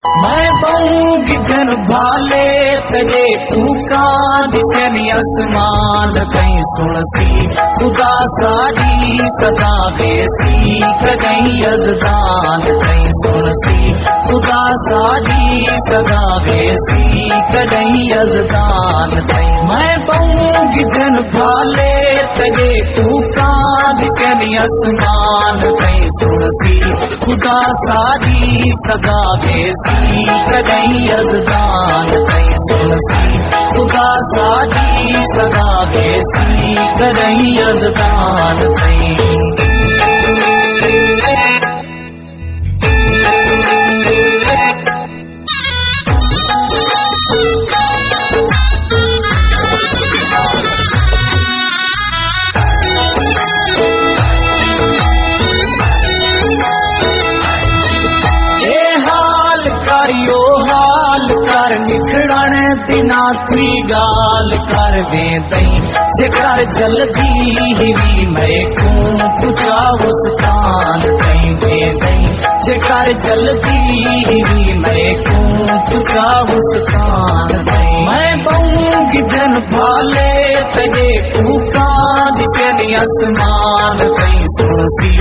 मैं बऊंगी धन भाले तजे फूका दिशनी आसमान कहीं सुनसी खुदा सारी सदा बेसी कहीं अजदान कहीं सुनसी खुदा सारी सदा बेसी कहीं अजदान कहीं मैं बऊंगी धन भाले तजे फूका दिशनी आसमान कहीं सुनसी खुदा सारी सदा बेसी कहीं अजदान कहीं सुनसी खुदा सादी सदा बेसी कहीं अजदान कहीं निखड़न दिना की गाल कर वे दई जेकर जल्दी ही मैं खूं पुछा उस कान कहीं वे दई जेकर जल्दी ही मैं खूं पुछा उस कान कहीं मैं बऊंगी धन भाले तजे फूका दिशनी आसमान कहीं सुनसी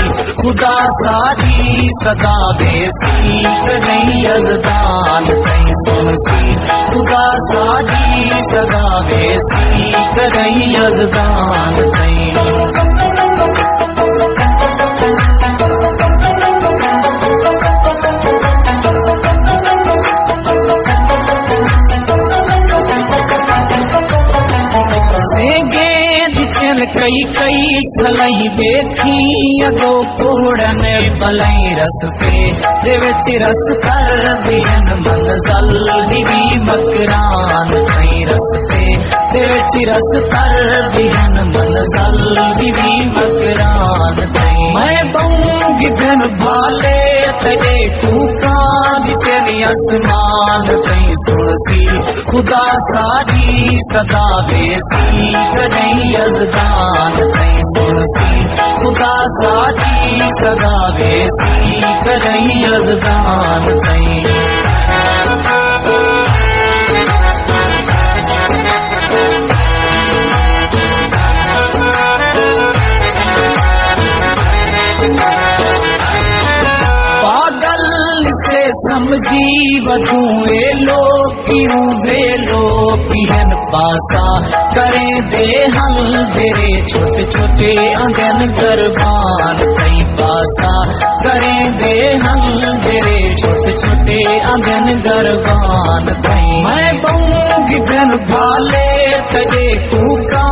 खुदा सादी सदा बेसी कहीं अजदान कहीं सुनसी खुदा सादी सदा बेसी कहीं अजदान कहीं कई कई सलही देखी अगो कोड़न बलई रस पे देवच रस कर बिन मन जल दिवी मकरान कई रस पे देवच रस कर बिन मन जल दिवी मकरान कई मैं बऊंगी धन भाले तजे फूका दिशनी आसमान कहीं सुनसी खुदा सादी सदा बेसी कहीं अजदान कहीं सुनसी खुदा सादी सदा बेसी कहीं अजदान कहीं समझी बधुए लोग क्यों भेलो पिहन पासा करें दे हम तेरे छोटे छोटे अंगन गरबान कहीं पासा करें दे हम तेरे छोटे छोटे अंगन गरबान कहीं मैं बऊंगी धन भाले तजे फूका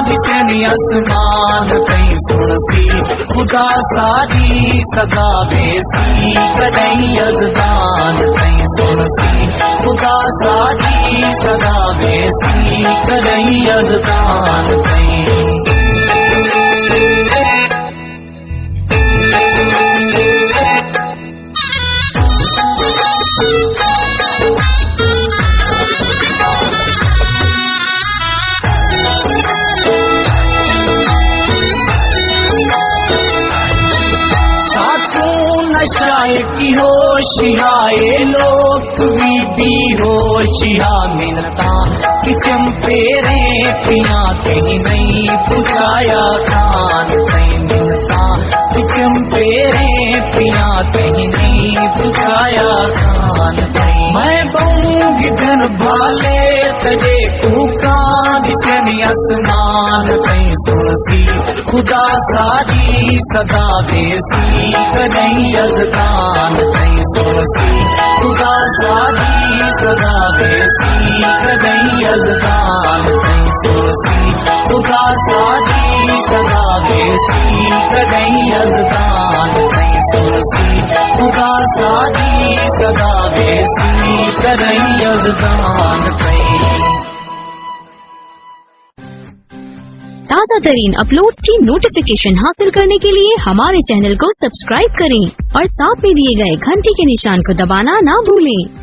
दिशनी आसमान कहीं सुनसी खुदा सादी सदा बेसी कहीं अजदान कहीं सुनसी खुदा सादी सदा बेसी कहीं अजदान कहीं नशाए की होशियाए लोक भी होशिया मिलता कि चंपेरे पिया कहीं नहीं पुछाया खान कहीं मिलता कि चंपेरे पिया कहीं नहीं पुछाया खान कहीं मैं बऊंगी धन भाले तजे फूका दिशनी आसमान कहीं सुनसी खुदा सादी सदा बेसी कहीं अजदान कहीं सुनसी खुदा सादी सदा बेसी कहीं अजदान कहीं सुनसी खुदा सादी सदा बेसी कहीं अजदान कहीं सुनसी खुदा सादी सदा बेसी कहीं अजदान कहीं ताज़ा तरीन अपलोड्स की नोटिफिकेशन हासिल करने के लिए हमारे चैनल को सब्सक्राइब करें और साथ में दिए गए घंटी के निशान को दबाना ना भूलें।